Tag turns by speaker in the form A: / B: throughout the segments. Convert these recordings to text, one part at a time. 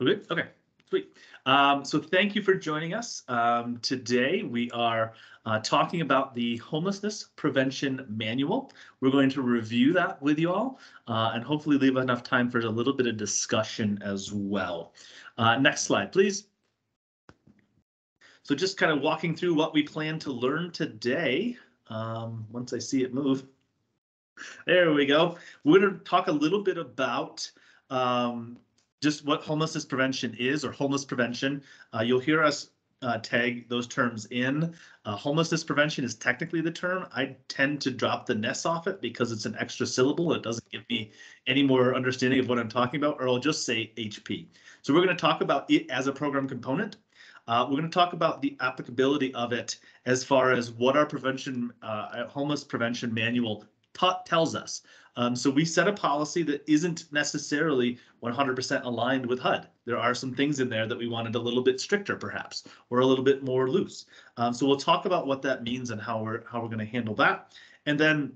A: Okay, okay, sweet. So thank you for joining us. Today we are talking about the Homelessness Prevention Manual. We're going to review that with you all and hopefully leave enough time for a little bit of discussion as well. Next slide, please. So just kind of walking through what we plan to learn today. Once I see it move. There we go. We're going to talk a little bit about just what homelessness prevention is, or homeless prevention. You'll hear us tag those terms in. Homelessness prevention is technically the term. I tend to drop the ness off it because it's an extra syllable. It doesn't give me any more understanding of what I'm talking about, or I'll just say HP. So we're going to talk about it as a program component. We're going to talk about the applicability of it as far as what our homeless prevention manual tells us. So we set a policy that isn't necessarily 100% aligned with HUD. There are some things in there that we wanted a little bit stricter, perhaps, or a little bit more loose. So we'll talk about what that means and how we're going to handle that, and then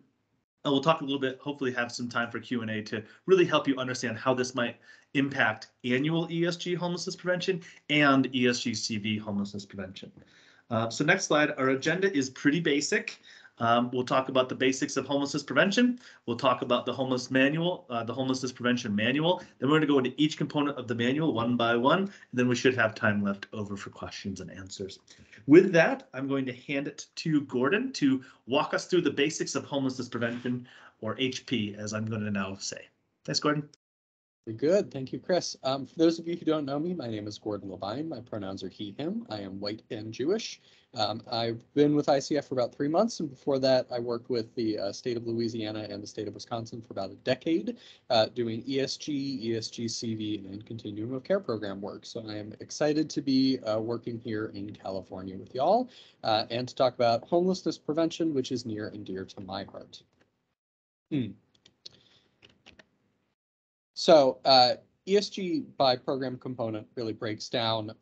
A: we'll talk a little bit. Hopefully, have some time for Q&A to really help you understand how this might impact annual ESG homelessness prevention and ESG-CV homelessness prevention. So next slide. Our agenda is pretty basic. We'll talk about the basics of homelessness prevention. We'll talk about the homelessness prevention manual. Then we're going to go into each component of the manual one by one, and then we should have time left over for questions and answers. With that, I'm going to hand it to Gordon to walk us through the basics of homelessness prevention, or HP, as I'm going to now say. Thanks, Gordon.
B: Very good. Thank you, Chris. For those of you who don't know me, my name is Gordon Levine. My pronouns are he, him. I am white and Jewish. I've been with ICF for about 3 months, and before that, I worked with the state of Louisiana and the state of Wisconsin for about a decade, doing ESG, ESG-CV, and continuum of care program work. So I am excited to be working here in California with y'all and to talk about homelessness prevention, which is near and dear to my heart. So ESG by program component really breaks down.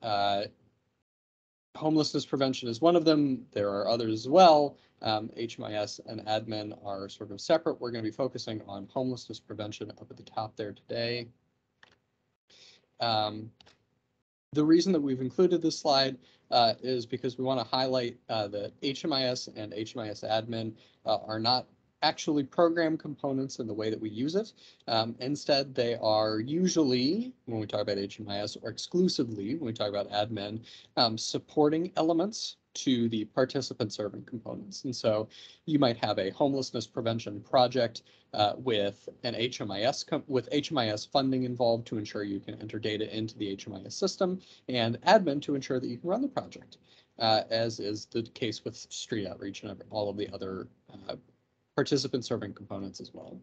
B: Homelessness prevention is one of them. There are others as well. HMIS and admin are sort of separate. We're going to be focusing on homelessness prevention up at the top there today. The reason that we've included this slide is because we want to highlight that HMIS and HMIS admin are not actually program components in the way that we use it. Instead, they are usually, when we talk about HMIS, or exclusively when we talk about admin, supporting elements to the participant serving components. And so you might have a homelessness prevention project with an HMIS funding involved to ensure you can enter data into the HMIS system, and admin to ensure that you can run the project, as is the case with street outreach and all of the other participant serving components as well.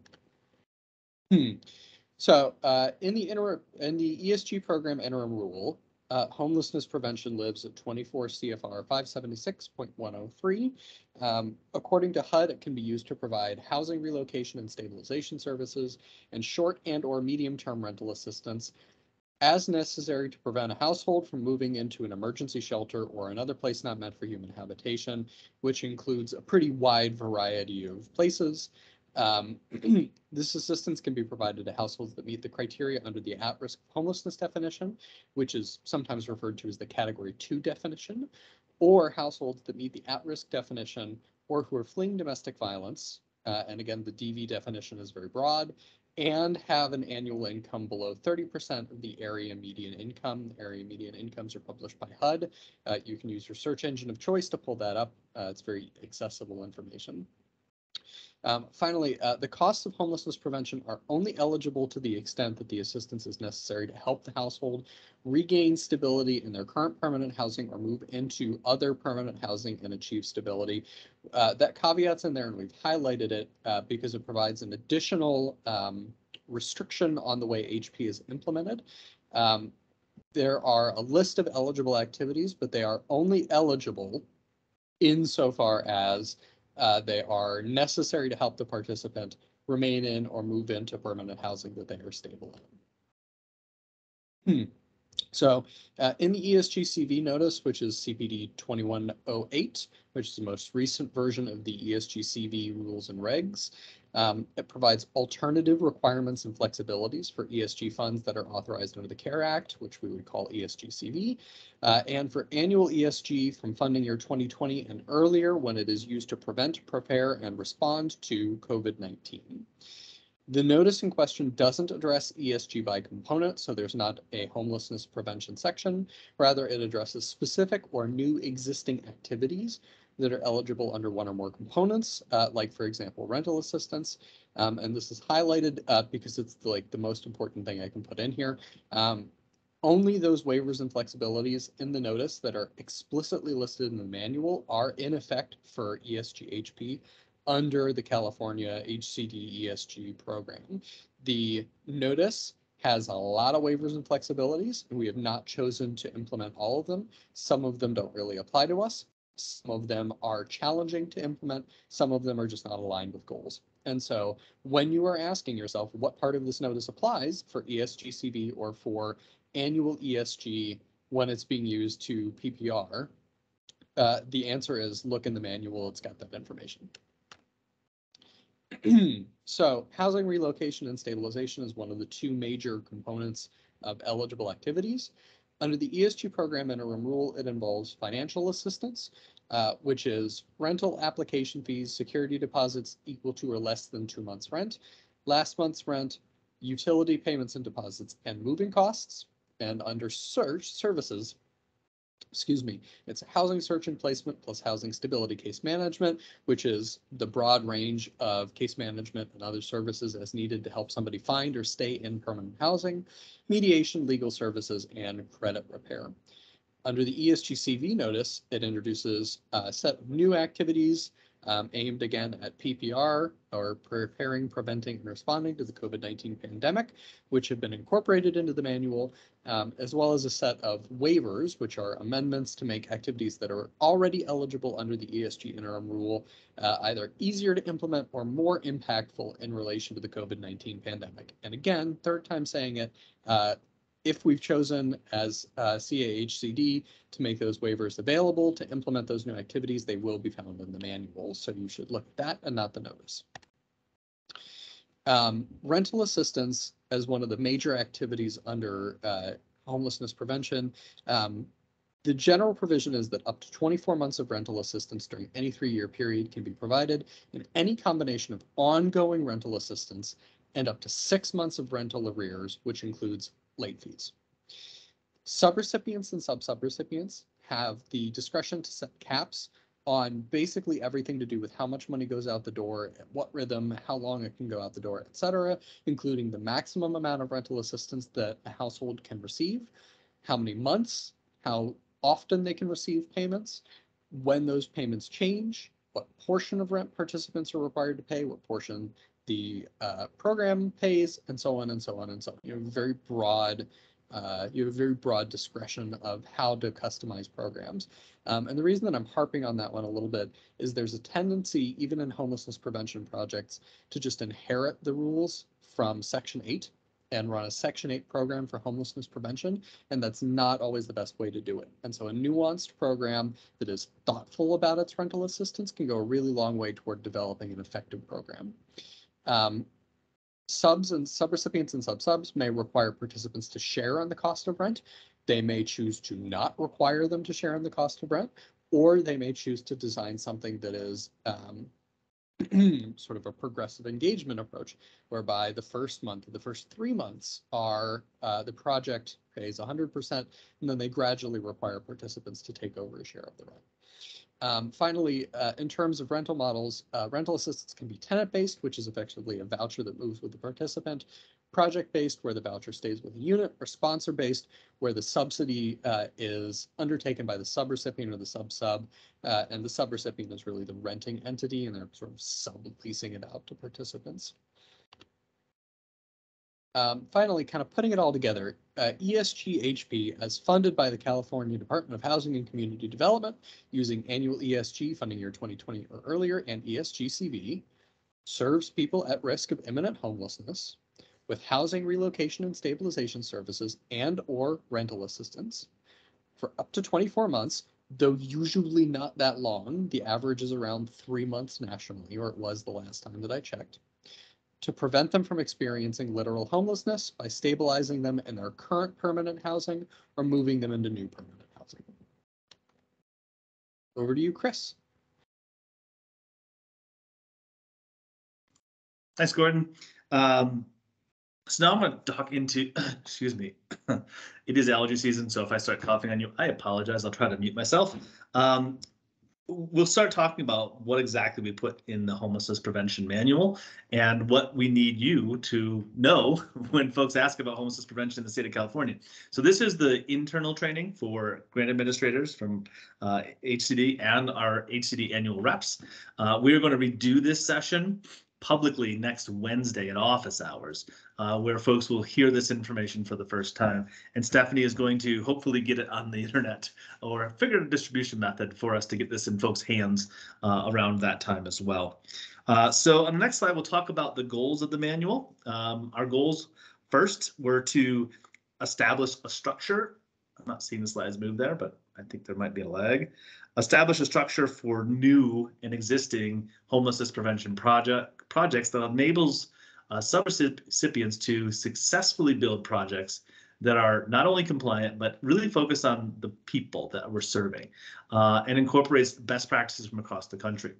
B: So in the ESG program interim rule, homelessness prevention lives at 24 CFR 576.103. According to HUD, it can be used to provide housing relocation and stabilization services and short and/or medium-term rental assistance as necessary to prevent a household from moving into an emergency shelter or another place not meant for human habitation, which includes a pretty wide variety of places. This assistance can be provided to households that meet the criteria under the at-risk homelessness definition, which is sometimes referred to as the Category 2 definition, or households that meet the at-risk definition or who are fleeing domestic violence. And again, the DV definition is very broad, and have an annual income below 30% of the area median income. Area median incomes are published by HUD. You can use your search engine of choice to pull that up. It's very accessible information. Finally, the costs of homelessness prevention are only eligible to the extent that the assistance is necessary to help the household regain stability in their current permanent housing or move into other permanent housing and achieve stability. That caveat's in there, and we've highlighted it because it provides an additional restriction on the way HP is implemented. There are a list of eligible activities, but they are only eligible insofar as they are necessary to help the participant remain in or move into permanent housing that they are stable in. So in the ESG-CV notice, which is CPD 2108, which is the most recent version of the ESG-CV rules and regs, It provides alternative requirements and flexibilities for ESG funds that are authorized under the CARE Act, which we would call ESG-CV, and for annual ESG from funding year 2020 and earlier when it is used to prevent, prepare, and respond to COVID-19. The notice in question doesn't address ESG by component, so there's not a homelessness prevention section. Rather, it addresses specific or new existing activities that are eligible under one or more components, like, for example, rental assistance. And this is highlighted because it's the most important thing I can put in here. Only those waivers and flexibilities in the notice that are explicitly listed in the manual are in effect for ESG-HP under the California HCD ESG program. The notice has a lot of waivers and flexibilities, and we have not chosen to implement all of them. Some of them don't really apply to us. Some of them are challenging to implement. Some of them are just not aligned with goals. And so when you are asking yourself what part of this notice applies for ESG-CV or for annual ESG when it's being used to PPR, the answer is look in the manual, it's got that information. So housing relocation and stabilization is one of the two major components of eligible activities. Under the ESG program interim rule, it involves financial assistance, which is rental application fees, security deposits equal to or less than 2 months rent, last month's rent, utility payments and deposits, and moving costs. And under search services, it's housing search and placement plus housing stability case management, which is the broad range of case management and other services as needed to help somebody find or stay in permanent housing, mediation, legal services, and credit repair. Under the ESG-CV notice, it introduces a set of new activities aimed again at PPR, or preparing, preventing, and responding to the COVID-19 pandemic, which have been incorporated into the manual, as well as a set of waivers, which are amendments to make activities that are already eligible under the ESG interim rule either easier to implement or more impactful in relation to the COVID-19 pandemic. And again, third time saying it, if we've chosen as CA HCD to make those waivers available to implement those new activities, they will be found in the manual. So you should look at that and not the notice. Rental assistance as one of the major activities under homelessness prevention. The general provision is that up to 24 months of rental assistance during any 3-year period can be provided in any combination of ongoing rental assistance and up to 6 months of rental arrears, which includes late fees. Subrecipients and sub-subrecipients have the discretion to set caps on basically everything to do with how much money goes out the door, at what rhythm, how long it can go out the door, etc., including the maximum amount of rental assistance that a household can receive, how many months, how often they can receive payments, when those payments change, what portion of rent participants are required to pay, what portion the program pays, and so on and so on and so on. You have very broad discretion of how to customize programs. And the reason that I'm harping on that one a little bit is there's a tendency, even in homelessness prevention projects, to just inherit the rules from Section 8 and run a Section 8 program for homelessness prevention, and that's not always the best way to do it. And so a nuanced program that is thoughtful about its rental assistance can go a really long way toward developing an effective program. Subs and subrecipients and sub-subs may require participants to share on the cost of rent. They may choose to not require them to share on the cost of rent, or they may choose to design something that is sort of a progressive engagement approach, whereby the first 3 months are the project pays 100%, and then they gradually require participants to take over a share of the rent. Finally, in terms of rental models, rental assistance can be tenant-based, which is effectively a voucher that moves with the participant, project-based, where the voucher stays with the unit, or sponsor-based, where the subsidy is undertaken by the subrecipient or the sub-sub, and the subrecipient is really the renting entity, and they're sort of subleasing it out to participants. Finally, kind of putting it all together, ESG-HP, as funded by the California Department of Housing and Community Development using annual ESG funding year 2020 or earlier and ESG-CV, serves people at risk of imminent homelessness with housing relocation and stabilization services and/or rental assistance for up to 24 months, though usually not that long. The average is around 3 months nationally, or it was the last time that I checked. to prevent them from experiencing literal homelessness by stabilizing them in their current permanent housing or moving them into new permanent housing. Over to you, Chris.
A: Thanks, Gordon. So now I'm going to talk into, excuse me, it is allergy season, so if I start coughing on you, I apologize. I'll try to mute myself. We'll start talking about what exactly we put in the Homelessness Prevention Manual and what we need you to know when folks ask about homelessness prevention in the state of California. So this is the internal training for grant administrators from HCD and our HCD annual reps. We are going to redo this session publicly next Wednesday at office hours, where folks will hear this information for the first time. And Stephanie is going to hopefully get it on the internet or figure a distribution method for us to get this in folks' hands around that time as well. So on the next slide, we'll talk about the goals of the manual. Our goals first were to establish a structure. I'm not seeing the slides move there, but I think there might be a lag. Establish a structure for new and existing homelessness prevention projects that enables subrecipients to successfully build projects that are not only compliant, but really focus on the people that we're serving and incorporates best practices from across the country.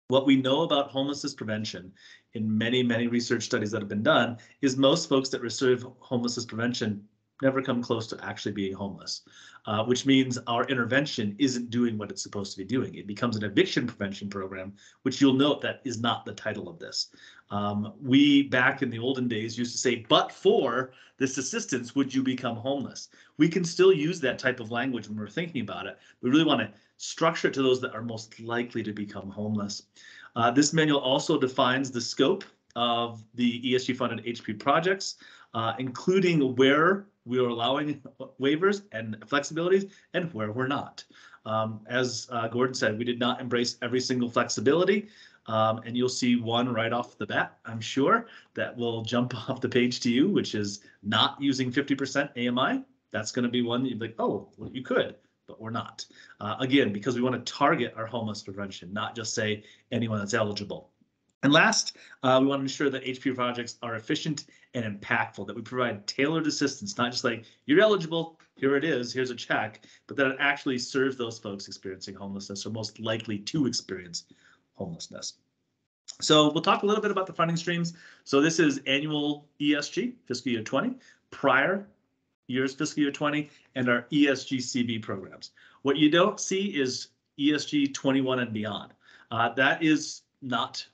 A: What we know about homelessness prevention in many, many research studies that have been done is most folks that receive homelessness prevention never come close to actually being homeless, which means our intervention isn't doing what it's supposed to be doing. It becomes an eviction prevention program, which you'll note that is not the title of this. We, back in the olden days, used to say, but for this assistance, would you become homeless? We can still use that type of language when we're thinking about it. We really want to structure it to those that are most likely to become homeless. This manual also defines the scope of the ESG-funded HP projects, including where we are allowing waivers and flexibilities and where we're not. As Gordon said, we did not embrace every single flexibility, and you'll see one right off the bat, I'm sure, that will jump off the page to you, which is not using 50% AMI. That's going to be one that you'd be like, oh, well, you could, but we're not. Again, because we want to target our homeless prevention, not just say anyone that's eligible. And last, we want to ensure that HP projects are efficient and impactful, that we provide tailored assistance, not just like, you're eligible, here it is, here's a check, but that it actually serves those folks experiencing homelessness or most likely to experience homelessness. So we'll talk a little bit about the funding streams. So this is annual ESG, fiscal year 20, prior year's fiscal year 20, and our ESG-CV programs. What you don't see is ESG 21 and beyond. That is not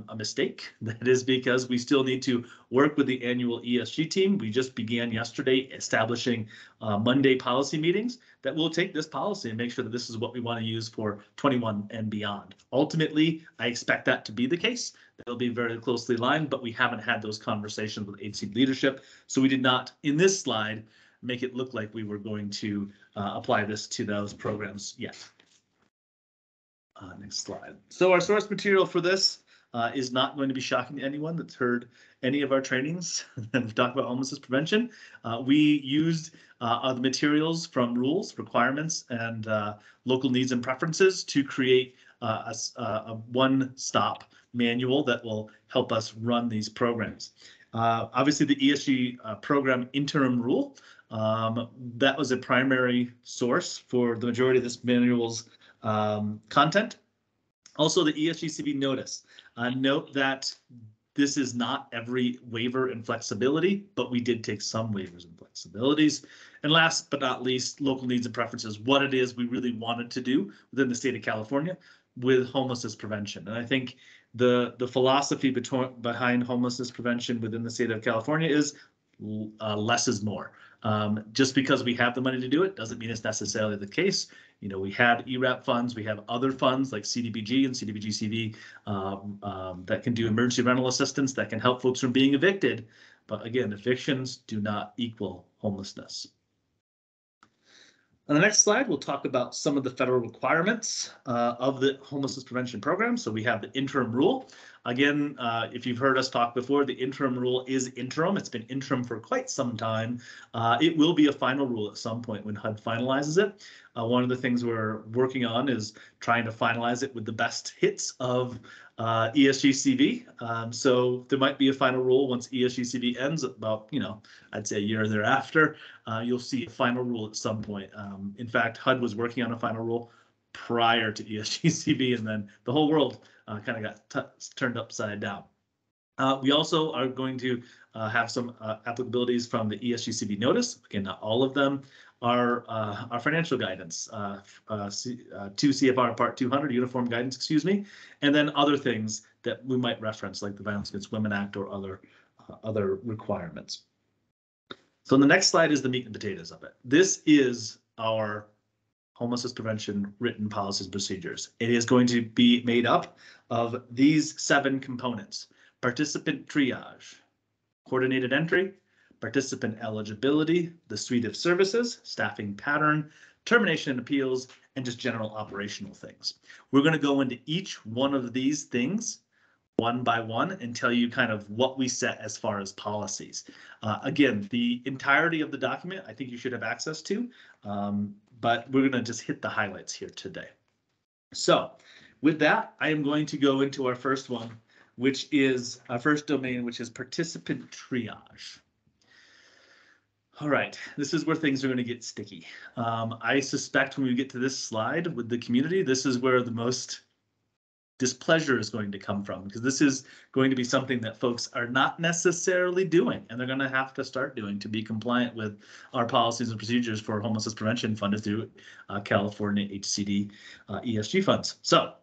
A: a mistake. That is because we still need to work with the annual ESG team. We just began yesterday establishing Monday policy meetings that will take this policy and make sure that this is what we want to use for 21 and beyond. Ultimately, I expect that to be the case. They'll be very closely aligned, but we haven't had those conversations with HCD leadership. So we did not, in this slide, make it look like we were going to apply this to those programs yet. Next slide. So our source material for this is not going to be shocking to anyone that's heard any of our trainings that we've talked about homelessness prevention. We used the materials from rules, requirements, and local needs and preferences to create a one-stop manual that will help us run these programs. Obviously, the ESG program interim rule, that was a primary source for the majority of this manual's content. Also, the ESG-CV notice. Note that this is not every waiver and flexibility, but we did take some waivers and flexibilities. And last but not least, local needs and preferences, what it is we really wanted to do within the state of California with homelessness prevention. And I think the philosophy behind homelessness prevention within the state of California is less is more. Just because we have the money to do it doesn't mean it's necessarily the case. You know, we have ERAP funds, we have other funds like CDBG and CDBG-CV that can do emergency rental assistance that can help folks from being evicted. But again, evictions do not equal homelessness. On the next slide, we'll talk about some of the federal requirements of the homelessness prevention program. So we have the interim rule. Again, if you've heard us talk before, the interim rule is interim. It's been interim for quite some time. It will be a final rule at some point when HUD finalizes it. One of the things we're working on is trying to finalize it with the best hits of ESG-CV. So there might be a final rule once ESG-CV ends about, I'd say a year thereafter. You'll see a final rule at some point. In fact, HUD was working on a final rule prior to ESG-CV, and then the whole world kind of got turned upside down. We also are going to have some applicabilities from the ESG-CV notice. Again, not all of them are our financial guidance, 2 CFR Part 200 uniform guidance, excuse me, and then other things that we might reference, like the Violence Against Women Act or other requirements. So the next slide is the meat and potatoes of it. This is our homelessness prevention written policies and procedures. It is going to be made up of these 7 components: participant triage, coordinated entry, participant eligibility, the suite of services, staffing pattern, termination and appeals, and just general operational things. We're going to go into each one of these things one by one and tell you kind of what we set as far as policies. Again, the entirety of the document I think you should have access to, but we're going to just hit the highlights here today. So with that, I am going to go into our first one, which is our first domain, which is participant triage. All right, this is where things are going to get sticky. I suspect when we get to this slide with the community, this is where the most displeasure is going to come from, because this is going to be something that folks are not necessarily doing, and they're going to have to start doing to be compliant with our policies and procedures for homelessness prevention funded through California HCD ESG funds. So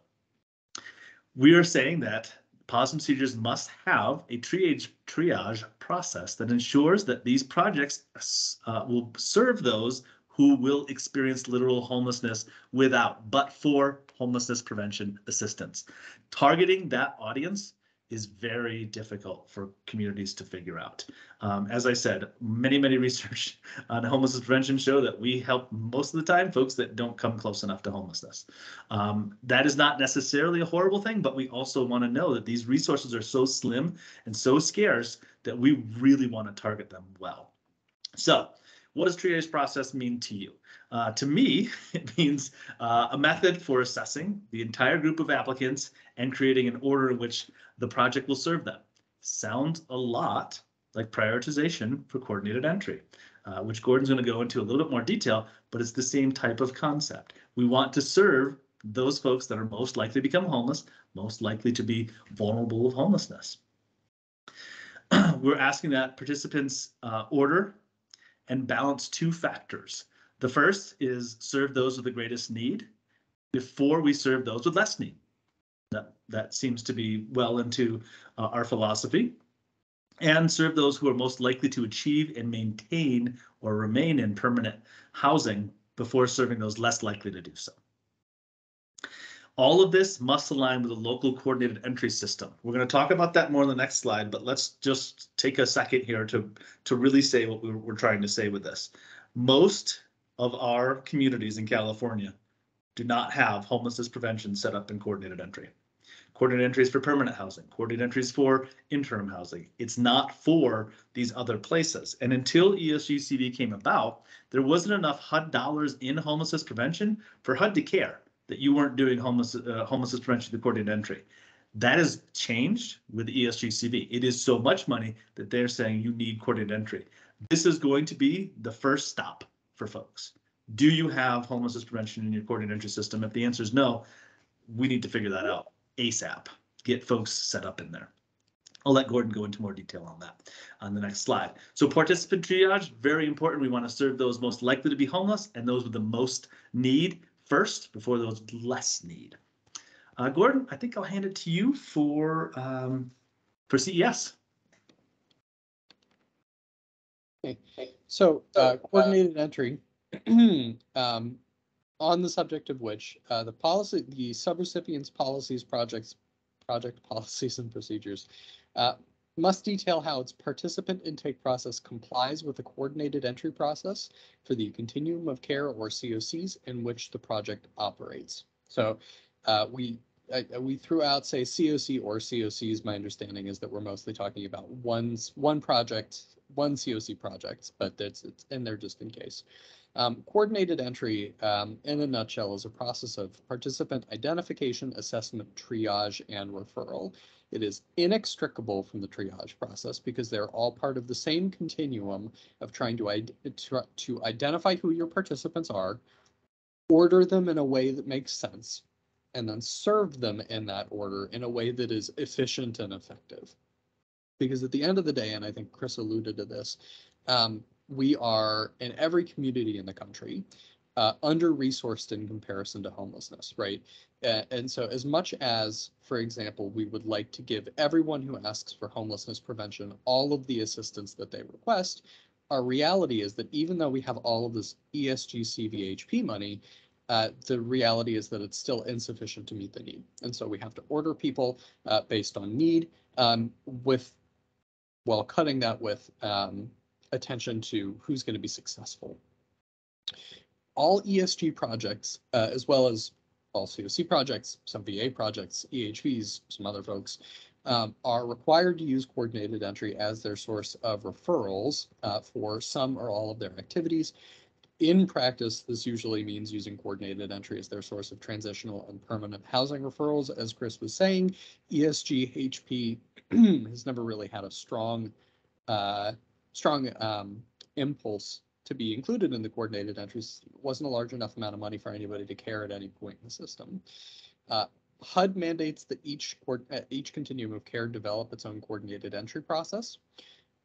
A: we are saying that policies and procedures must have a triage process that ensures that these projects will serve those who will experience literal homelessness but for homelessness prevention assistance. Targeting that audience is very difficult for communities to figure out. As I said, many research on homelessness prevention show that we help most of the time folks that don't come close enough to homelessness. That is not necessarily a horrible thing, but we also want to know that these resources are so slim and so scarce that we really want to target them well. So what does triage process mean to you? To me, it means a method for assessing the entire group of applicants and creating an order in which the project will serve them. Sounds a lot like prioritization for coordinated entry, which Gordon's going to go into a little bit more detail, but it's the same type of concept. We want to serve those folks that are most likely to become homeless, most likely to be vulnerable of homelessness. We're asking that participants order and balance 2 factors. The first is serve those with the greatest need before we serve those with less need. That seems to be well into our philosophy. And serve those who are most likely to achieve and maintain or remain in permanent housing before serving those less likely to do so. All of this must align with a local coordinated entry system. We're going to talk about that more in the next slide, but let's just take a second here to really say what we're trying to say with this. Most of our communities in California do not have homelessness prevention set up in coordinated entry. Coordinated entry is for permanent housing. Coordinated entry is for interim housing. It's not for these other places. And until ESG-CV came about, there wasn't enough HUD dollars in homelessness prevention for HUD to care that you weren't doing homelessness prevention through coordinated entry. That has changed with ESG-CV. It is so much money that they're saying you need coordinated entry. This is going to be the first stop for folks. Do you have homelessness prevention in your coordinated entry system? If the answer is no, we need to figure that out ASAP. Get folks set up in there. I'll let Gordon go into more detail on that on the next slide. So participant triage, very important. We want to serve those most likely to be homeless and those with the most need first before those with less need. Gordon, I think I'll hand it to you for CES.
B: Okay. So coordinated entry, on the subject of which the subrecipients policies, project policies and procedures must detail how its participant intake process complies with the coordinated entry process for the continuum of care or COCs in which the project operates. So we threw out, say, COC or COCs. My understanding is that we're mostly talking about one project one COC project, but it's in there just in case. Coordinated entry, in a nutshell, is a process of participant identification, assessment, triage, and referral. It is inextricable from the triage process because they're all part of the same continuum of trying to identify who your participants are, order them in a way that makes sense, and then serve them in that order in a way that is efficient and effective. Because at the end of the day, and I think Chris alluded to this, we are in every community in the country under-resourced in comparison to homelessness, right? And so as much as, for example, we would like to give everyone who asks for homelessness prevention all of the assistance that they request, our reality is that even though we have all of this ESG-CV HP money, the reality is that it's still insufficient to meet the need. And so we have to order people based on need, while cutting that with attention to who's going to be successful. All ESG projects, as well as all COC projects, some VA projects, EHVs, some other folks, are required to use coordinated entry as their source of referrals for some or all of their activities. In practice, this usually means using coordinated entry as their source of transitional and permanent housing referrals. As Chris was saying, ESG HP has never really had a strong impulse to be included in the coordinated entries. It wasn't a large enough amount of money for anybody to care at any point in the system. HUD mandates that each continuum of care develop its own coordinated entry process.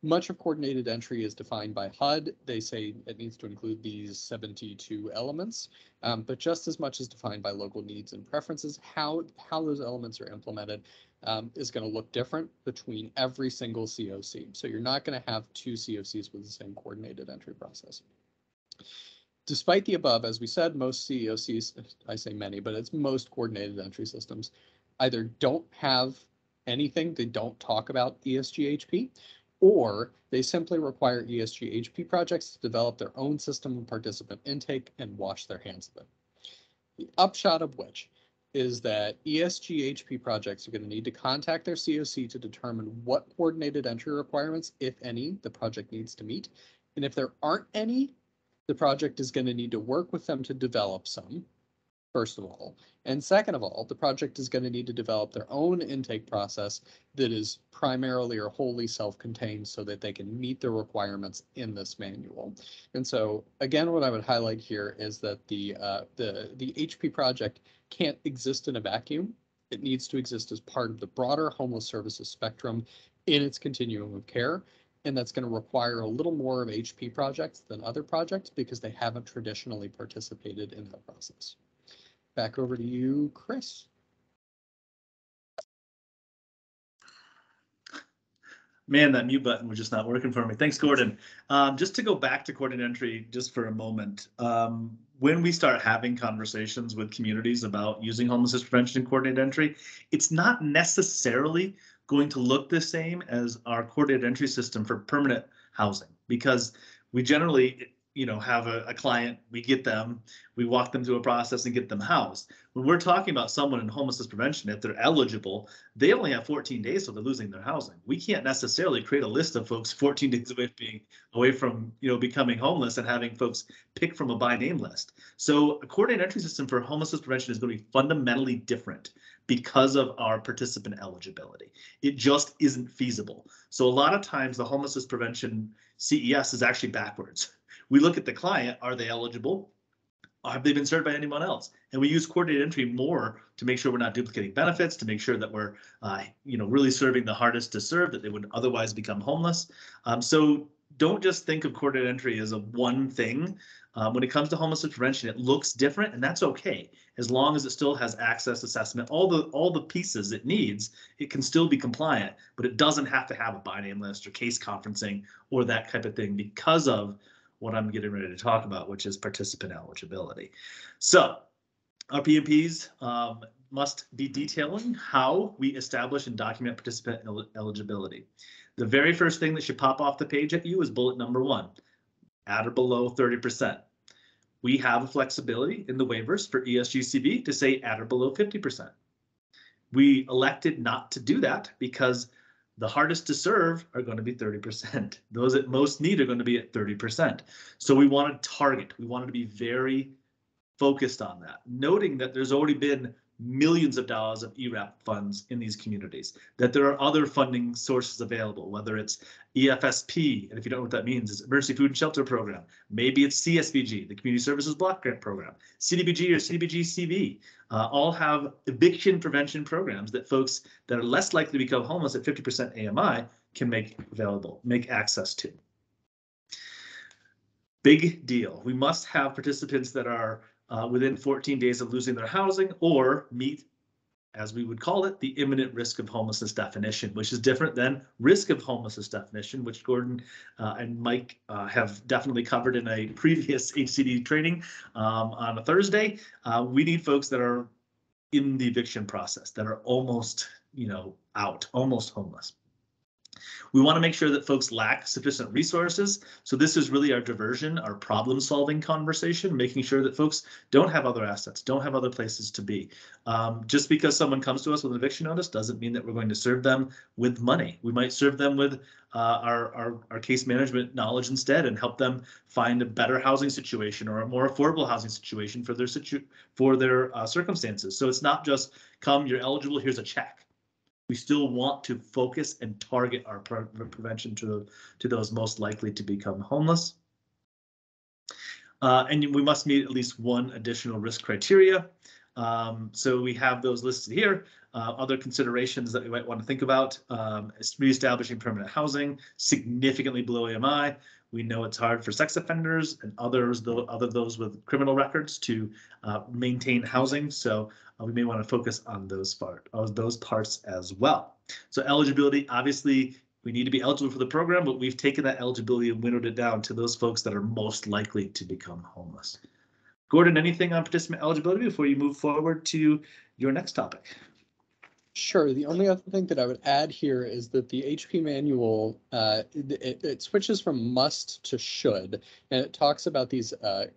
B: Much of coordinated entry is defined by HUD. They say it needs to include these 72 elements, but just as much is defined by local needs and preferences. How those elements are implemented is going to look different between every single COC. So you're not going to have two COCs with the same coordinated entry process. Despite the above, as we said, most COCs, I say many, but it's most coordinated entry systems, either don't have anything, they don't talk about ESG-HP, or they simply require ESG-HP projects to develop their own system of participant intake and wash their hands of it. The upshot of which is that ESG-HP projects are going to need to contact their COC to determine what coordinated entry requirements, if any, the project needs to meet. And if there aren't any, the project is going to need to work with them to develop some, first of all. And second of all, the project is going to need to develop their own intake process that is primarily or wholly self-contained so that they can meet the requirements in this manual. And so again, what I would highlight here is that the HP project can't exist in a vacuum. It needs to exist as part of the broader homeless services spectrum in its continuum of care. And that's going to require a little more of HP projects than other projects because they haven't traditionally participated in that process. Back over to you, Chris.
A: Man, that mute button was just not working for me. Thanks, Gordon. Just to go back to coordinated entry just for a moment, when we start having conversations with communities about using homelessness prevention and coordinated entry, it's not necessarily going to look the same as our coordinated entry system for permanent housing, because we generally, have a client, we get them, we walk them through a process and get them housed. When we're talking about someone in homelessness prevention, if they're eligible, they only have 14 days till they're losing their housing. We can't necessarily create a list of folks 14 days away from becoming homeless and having folks pick from a by name list. So a coordinated entry system for homelessness prevention is going to be fundamentally different because of our participant eligibility. It just isn't feasible. So a lot of times the homelessness prevention CES is actually backwards. We look at the client, are they eligible? Have they been served by anyone else? And we use coordinated entry more to make sure we're not duplicating benefits, to make sure that we're, really serving the hardest to serve, that they would otherwise become homeless. So don't just think of coordinated entry as a one thing. When it comes to homelessness prevention, it looks different, and that's okay. As long as it still has access assessment, all the pieces it needs, it can still be compliant, but it doesn't have to have a by name list or case conferencing or that type of thing because of what I'm getting ready to talk about, which is participant eligibility. So our PMPs must be detailing how we establish and document participant eligibility. The very first thing that should pop off the page at you is bullet number 1, at or below 30%. We have a flexibility in the waivers for ESG-CV to say at or below 50%. We elected not to do that because The hardest to serve are going to be 30%. Those that most need are going to be at 30%. So we want to target, we wanted to be very focused on that, noting that there's already been millions of dollars of ERAP funds in these communities, that there are other funding sources available, whether it's EFSP, and if you don't know what that means, it's Emergency Food and Shelter Program. Maybe it's CSBG, the Community Services Block Grant Program, CDBG or CDBG-CV, all have eviction prevention programs that folks that are less likely to become homeless at 50% AMI can make available, make access to. Big deal. We must have participants that are within 14 days of losing their housing or meet, as we would call it, the imminent risk of homelessness definition, which is different than risk of homelessness definition, which Gordon and Mike have definitely covered in a previous HCD training on a Thursday. We need folks that are in the eviction process, that are almost, out, almost homeless. We want to make sure that folks lack sufficient resources. So this is really our diversion, our problem solving conversation, making sure that folks don't have other assets, don't have other places to be. Just because someone comes to us with an eviction notice doesn't mean that we're going to serve them with money. We might serve them with our case management knowledge instead and help them find a better housing situation or a more affordable housing situation for their circumstances. So it's not just come, you're eligible, here's a check. We still want to focus and target our prevention to those most likely to become homeless. And we must meet at least one additional risk criteria. So we have those listed here. Other considerations that we might want to think about is reestablishing permanent housing, significantly below AMI. We know it's hard for sex offenders and those with criminal records to maintain housing. So we may want to focus on those parts as well. So eligibility, obviously, we need to be eligible for the program, but we've taken that eligibility and winnowed it down to those folks that are most likely to become homeless. Gordon, anything on participant eligibility before you move forward to your next topic?
B: Sure. The only other thing that I would add here is that the HP manual, it switches from must to should, and it talks about these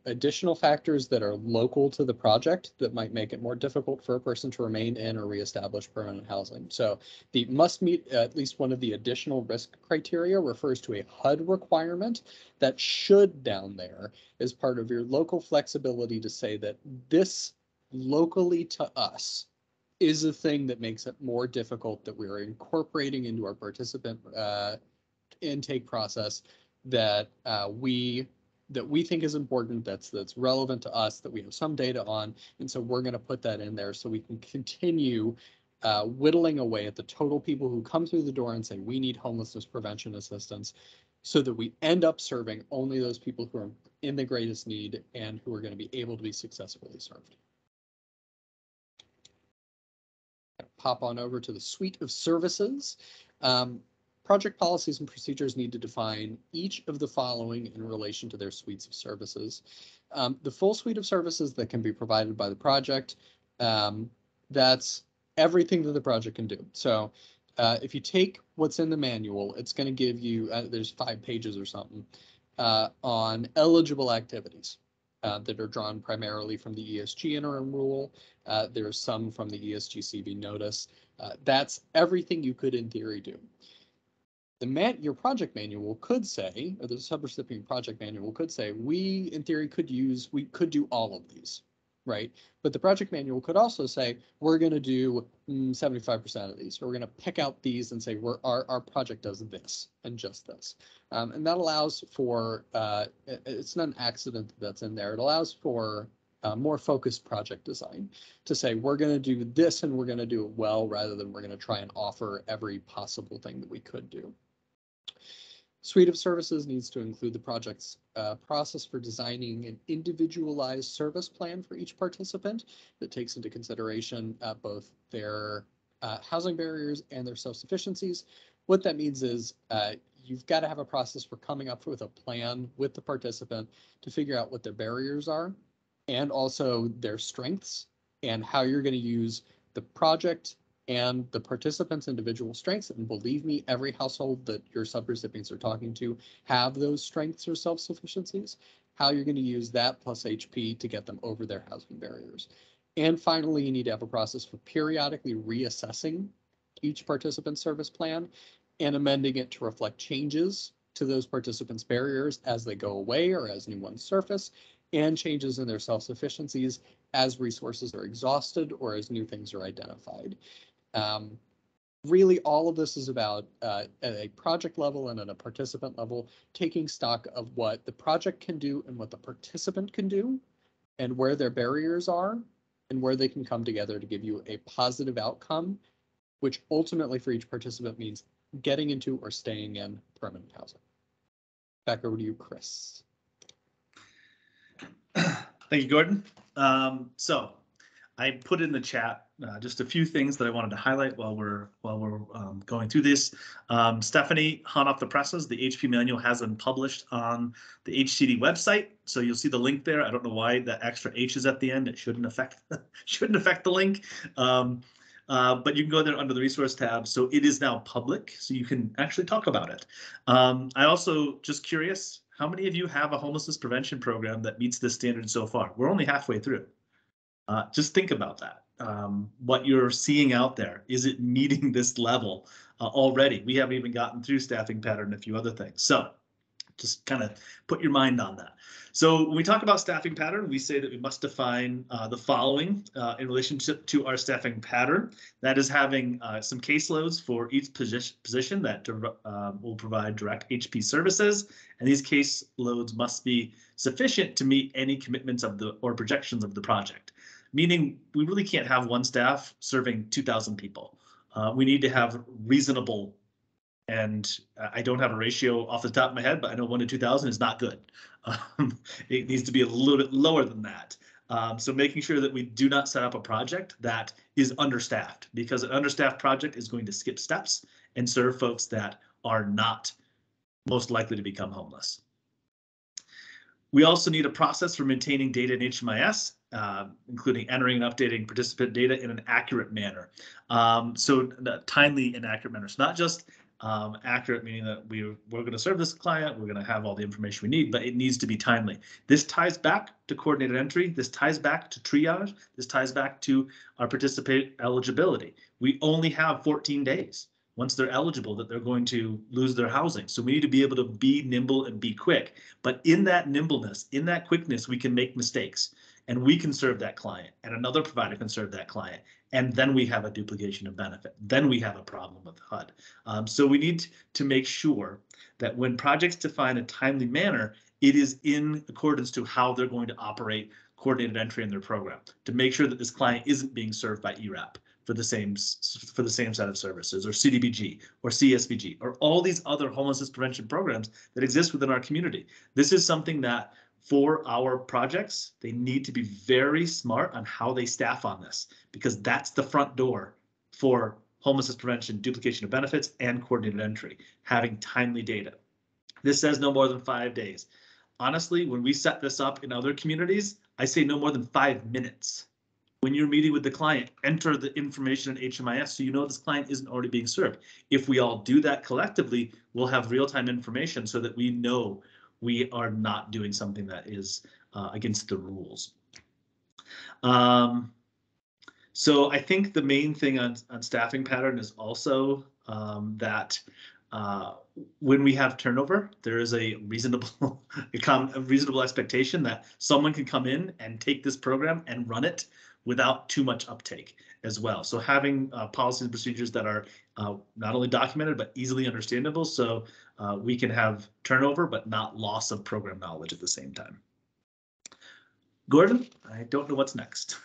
B: additional factors that are local to the project that might make it more difficult for a person to remain in or reestablish permanent housing. So the must meet at least one of the additional risk criteria refers to a HUD requirement. That should down there is part of your local flexibility to say that this locally to us is a thing that makes it more difficult that we're incorporating into our participant intake process that we think is important, that's relevant to us, that we have some data on, and so we're going to put that in there so we can continue whittling away at the total people who come through the door and say we need homelessness prevention assistance, so that we end up serving only those people who are in the greatest need and who are going to be able to be successfully served. Pop on over to the suite of services. Project policies and procedures need to define each of the following in relation to their suites of services. The full suite of services that can be provided by the project, that's everything that the project can do. So if you take what's in the manual, it's going to give you, there's 5 pages or something, on eligible activities. That are drawn primarily from the ESG interim rule. There's some from the ESG-CV notice. That's everything you could in theory do. Your project manual could say, or the subrecipient project manual could say, we in theory we could do all of these, right? But the project manual could also say, we're going to do 75% of these, or we're going to pick out these and say our project does this and just this. And that allows for, it's not an accident that's in there, it allows for more focused project design to say, we're going to do this and we're going to do it well, rather than we're going to try and offer every possible thing that we could do. Suite of services needs to include the project's process for designing an individualized service plan for each participant that takes into consideration both their housing barriers and their self-sufficiencies. What that means is you've got to have a process for coming up with a plan with the participant to figure out what their barriers are and also their strengths, and how you're going to use the project and the participants' individual strengths. And believe me, every household that your subrecipients are talking to have those strengths or self-sufficiencies, how you're going to use that plus HP to get them over their housing barriers. And finally, you need to have a process for periodically reassessing each participant service plan and amending it to reflect changes to those participants' barriers as they go away or as new ones surface, and changes in their self-sufficiencies as resources are exhausted or as new things are identified. Really, all of this is about at a project level and at a participant level, taking stock of what the project can do and what the participant can do, and where their barriers are, and where they can come together to give you a positive outcome, which ultimately for each participant means getting into or staying in permanent housing. Back over to you, Chris.
A: Thank you, Gordon. So I put in the chat just a few things that I wanted to highlight while we're going through this. Stephanie, hot off the presses, the HP manual has been published on the HCD website, so you'll see the link there. I don't know why that extra H is at the end. It shouldn't affect the link. But you can go there under the resource tab. So it is now public, so you can actually talk about it. I also just curious, how many of you have a homelessness prevention program that meets this standard so far? We're only halfway through. Just think about that. What you're seeing out there, is it meeting this level already? We haven't even gotten through staffing pattern and a few other things. So just kind of put your mind on that. So when we talk about staffing pattern, we say that we must define the following in relationship to our staffing pattern. That is having some caseloads for each position that will provide direct HP services. And these caseloads must be sufficient to meet any commitments of or projections of the project. Meaning we really can't have one staff serving 2,000 people. We need to have reasonable, and I don't have a ratio off the top of my head, but I know 1 to 2,000 is not good. It needs to be a little bit lower than that. So making sure that we do not set up a project that is understaffed, because an understaffed project is going to skip steps and serve folks that are not most likely to become homeless. We also need a process for maintaining data in HMIS, including entering and updating participant data in an accurate manner. So timely and accurate manner. So not just accurate, meaning that we're going to serve this client, we're going to have all the information we need, but it needs to be timely. This ties back to coordinated entry. This ties back to triage. This ties back to our participant eligibility. We only have 14 days. Once they're eligible, that they're going to lose their housing. So we need to be able to be nimble and be quick. But in that nimbleness, in that quickness, we can make mistakes, and we can serve that client, and another provider can serve that client. And then we have a duplication of benefit. Then we have a problem with HUD. So we need to make sure that when projects define a timely manner, it is in accordance to how they're going to operate coordinated entry in their program, to make sure that this client isn't being served by ERAP for the same set of services, or CDBG, or CSBG, or all these other homelessness prevention programs that exist within our community. This is something that for our projects, they need to be very smart on how they staff on this, because that's the front door for homelessness prevention, duplication of benefits, and coordinated entry, having timely data. This says no more than 5 days. Honestly, when we set this up in other communities, I say no more than 5 minutes. When you're meeting with the client, enter the information in HMIS so you know this client isn't already being served. If we all do that collectively, we'll have real-time information so that we know we are not doing something that is against the rules. So I think the main thing on staffing pattern is also that when we have turnover, there is a reasonable expectation that someone can come in and take this program and run it without too much uptake as well. So having policies and procedures that are not only documented, but easily understandable, so we can have turnover, but not loss of program knowledge at the same time. Gordon, I don't know what's next.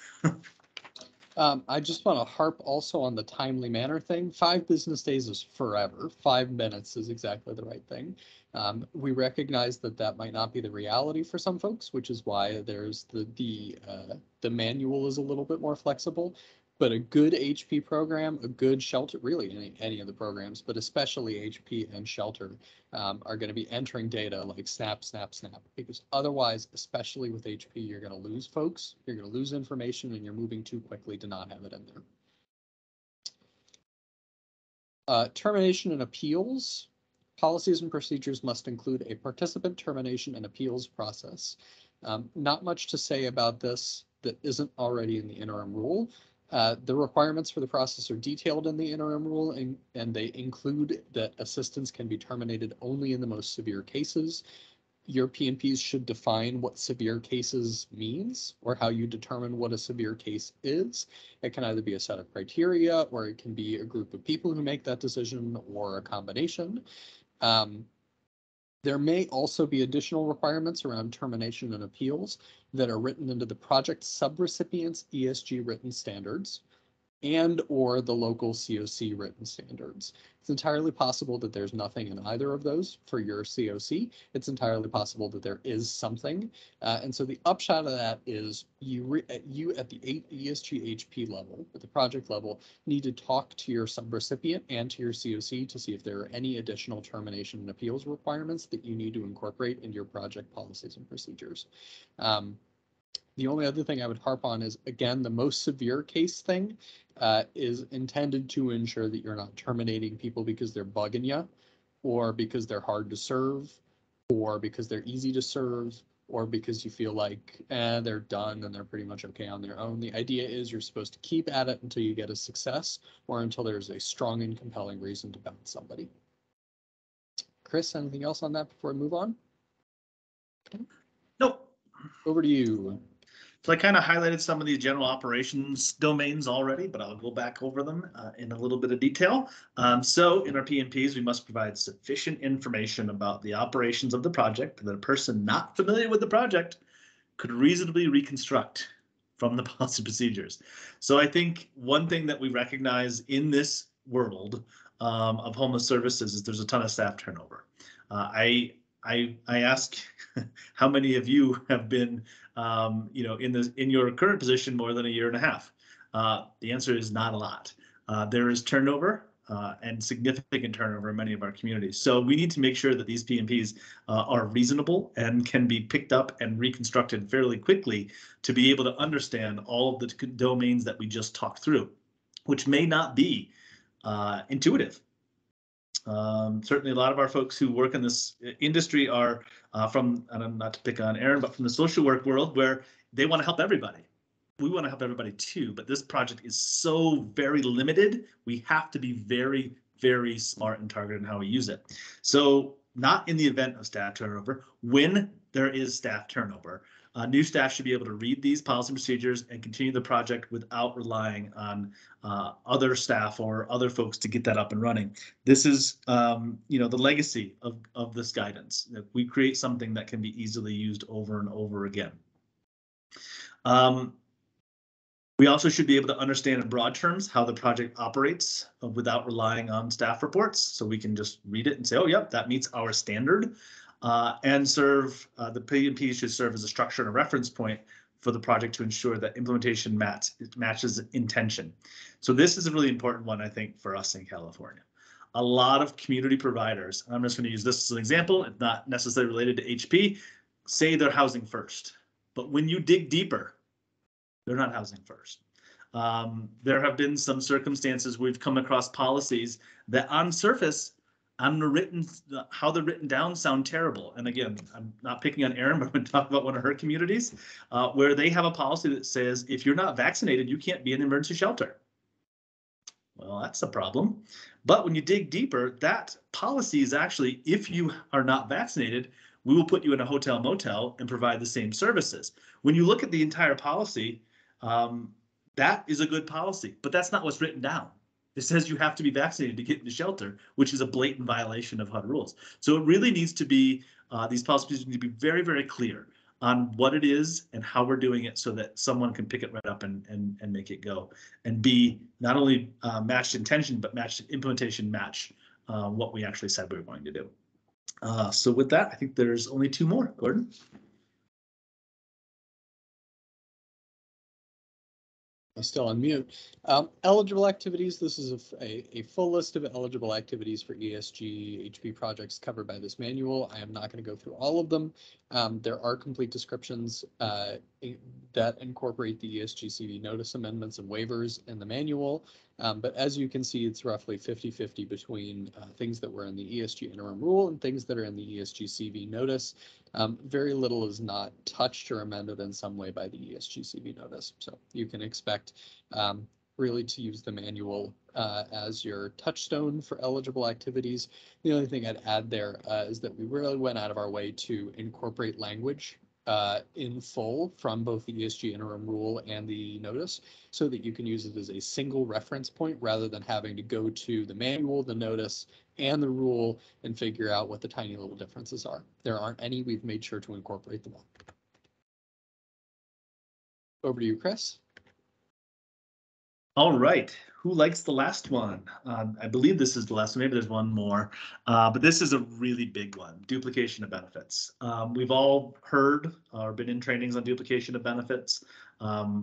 B: I just want to harp also on the timely manner thing. 5 business days is forever. 5 minutes is exactly the right thing. We recognize that that might not be the reality for some folks, which is why there's the manual is a little bit more flexible. But a good HP program, a good shelter, really any of the programs, but especially HP and shelter, are going to be entering data like snap, snap, snap. Because otherwise, especially with HP, you're going to lose folks, you're going to lose information, and you're moving too quickly to not have it in there. Termination and appeals. Policies and procedures must include a participant termination and appeals process. Not much to say about this that isn't already in the interim rule. The requirements for the process are detailed in the interim rule, and they include that assistance can be terminated only in the most severe cases. Your P&Ps should define what severe cases means or how you determine what a severe case is. It can either be a set of criteria, or it can be a group of people who make that decision, or a combination. There may also be additional requirements around termination and appeals that are written into the project subrecipient's ESG written standards and or the local COC written standards. It's entirely possible that there's nothing in either of those for your COC. It's entirely possible that there is something. And so the upshot of that is you at the ESG-HP level, at the project level, need to talk to your subrecipient and to your COC to see if there are any additional termination and appeals requirements that you need to incorporate into your project policies and procedures. The only other thing I would harp on is, again, the most severe case thing is intended to ensure that you're not terminating people because they're bugging you, or because they're hard to serve, or because they're easy to serve, or because you feel like they're done and they're pretty much okay on their own. The idea is you're supposed to keep at it until you get a success, or until there's a strong and compelling reason to bounce somebody. Chris, anything else on that before I move on?
A: Nope.
B: Over to you.
A: So I kind of highlighted some of these general operations domains already, but I'll go back over them in a little bit of detail. So in our P&Ps, we must provide sufficient information about the operations of the project that a person not familiar with the project could reasonably reconstruct from the policy procedures. So I think one thing that we recognize in this world of homeless services is there's a ton of staff turnover. I ask how many of you have been in your current position more than a year and a half? The answer is not a lot. There is turnover and significant turnover in many of our communities. So we need to make sure that these P&Ps are reasonable and can be picked up and reconstructed fairly quickly to be able to understand all of the domains that we just talked through, which may not be intuitive. Certainly a lot of our folks who work in this industry are from, and I'm not to pick on Aaron, but from the social work world, where they want to help everybody. We want to help everybody too, but this project is so very limited. We have to be very, very smart and targeted in how we use it. So not in the event of staff turnover, when there is staff turnover, new staff should be able to read these policy procedures and continue the project without relying on other staff or other folks to get that up and running. This is, the legacy of this guidance. That we create something that can be easily used over and over again. We also should be able to understand in broad terms how the project operates without relying on staff reports. So we can just read it and say, oh, yep, that meets our standard. And serve, the P&P should serve as a structure and a reference point for the project to ensure that implementation matches intention. So this is a really important one, I think, for us in California. A lot of community providers, and I'm just going to use this as an example, it's not necessarily related to HP, say they're housing first. But when you dig deeper, they're not housing first. There have been some circumstances we've come across policies that on surface, how they're written down sound terrible. And again, I'm not picking on Erin, but I'm going to talk about one of her communities where they have a policy that says if you're not vaccinated, you can't be in an emergency shelter. Well, that's a problem. But when you dig deeper, that policy is actually, if you are not vaccinated, we will put you in a hotel motel and provide the same services. When you look at the entire policy, that is a good policy, but that's not what's written down. It says you have to be vaccinated to get into shelter, which is a blatant violation of HUD rules. So it really needs to be, these policies need to be very, very clear on what it is and how we're doing it so that someone can pick it right up and make it go and be not only matched intention, but matched implementation match what we actually said we were going to do. So with that, I think there's only two more. Gordon?
B: I'm still on mute. Eligible activities. This is a full list of eligible activities for ESG HP projects covered by this manual. I am not going to go through all of them. There are complete descriptions that incorporate the ESG-CV notice amendments and waivers in the manual. But as you can see, it's roughly 50-50 between things that were in the ESG interim rule and things that are in the ESG-CV notice. Very little is not touched or amended in some way by the ESG-CV notice. So you can expect really to use the manual as your touchstone for eligible activities. The only thing I'd add there is that we really went out of our way to incorporate language in full from both the ESG interim rule and the notice, so that you can use it as a single reference point rather than having to go to the manual, the notice, and the rule and figure out what the tiny little differences are. There aren't any. We've made sure to incorporate them all. Over to you, Chris.
A: All right, who likes the last one? I believe this is the last one, maybe there's one more, but this is a really big one, duplication of benefits. We've all heard or been in trainings on duplication of benefits.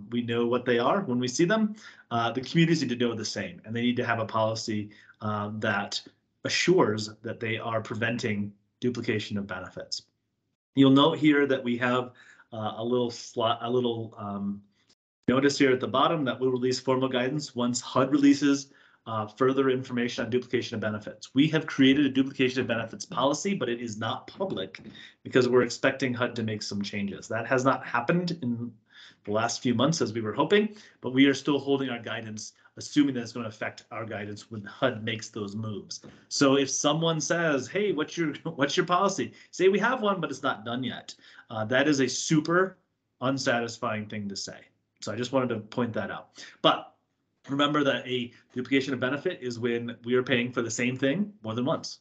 A: We know what they are when we see them. The communities need to know the same, and they need to have a policy that assures that they are preventing duplication of benefits. You'll note here that we have a little notice here at the bottom that we'll release formal guidance once HUD releases further information on duplication of benefits. We have created a duplication of benefits policy, but it is not public because we're expecting HUD to make some changes. That has not happened in the last few months as we were hoping, but we are still holding our guidance, assuming that it's going to affect our guidance when HUD makes those moves. So if someone says, hey, what's your policy? Say we have one, but it's not done yet. That is a super unsatisfying thing to say. So I just wanted to point that out. But remember that a duplication of benefit is when we are paying for the same thing more than once.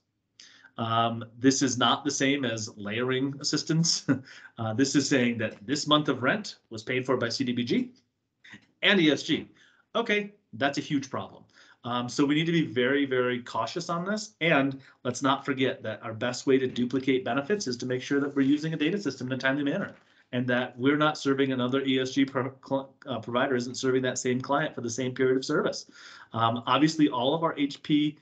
A: This is not the same as layering assistance. This is saying that this month of rent was paid for by CDBG and ESG. Okay, that's a huge problem. So we need to be very, very cautious on this. And let's not forget that our best way to duplicate benefits is to make sure that we're using a data system in a timely manner, and that we're not serving another ESG provider isn't serving that same client for the same period of service. Obviously, all of our HP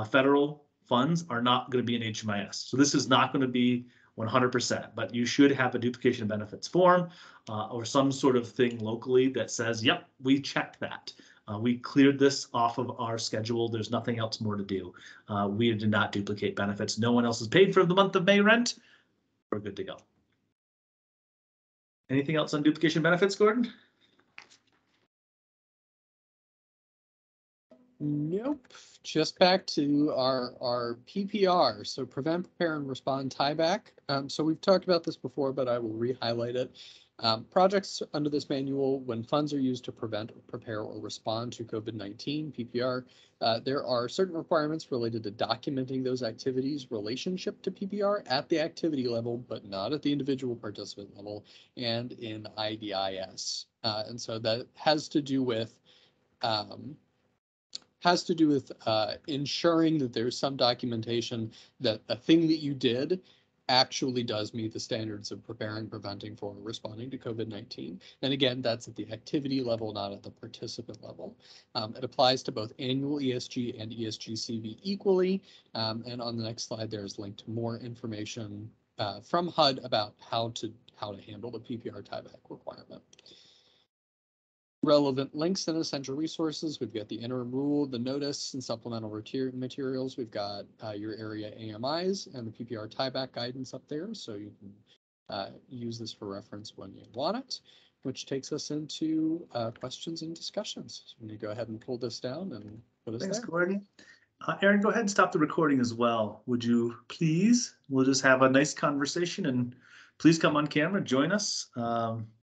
A: federal funds are not going to be in HMIS. So this is not going to be 100%, but you should have a duplication of benefits form or some sort of thing locally that says, yep, we checked that. We cleared this off of our schedule. There's nothing else more to do. We did not duplicate benefits. No one else has paid for the month of May rent. We're good to go. Anything else on duplication benefits, Gordon?
B: Nope. Just back to our PPR. So prevent, prepare, and respond tieback. So we've talked about this before, but I will re-highlight it. Projects under this manual, when funds are used to prevent, prepare, or respond to COVID-19 PPR, there are certain requirements related to documenting those activities relationship to PPR at the activity level, but not at the individual participant level and in IDIS. And so that has to do with ensuring that there's some documentation that the thing that you did actually does meet the standards of preparing, preventing, for, responding to COVID-19. And again, that's at the activity level, not at the participant level. It applies to both annual ESG and ESG-CV equally. And on the next slide, there's linked to more information from HUD about how to handle the PPR tieback requirement. Relevant links and essential resources. We've got the interim rule, the notice, and supplemental materials. We've got your area AMIs and the PPR tieback guidance up there, so you can use this for reference when you want it, which takes us into questions and discussions. So I'm going to go ahead and pull this down and put us there.
A: Thanks, Gordon. Aaron, go ahead and stop the recording as well. Would you please? We'll just have a nice conversation, and please come on camera, join us.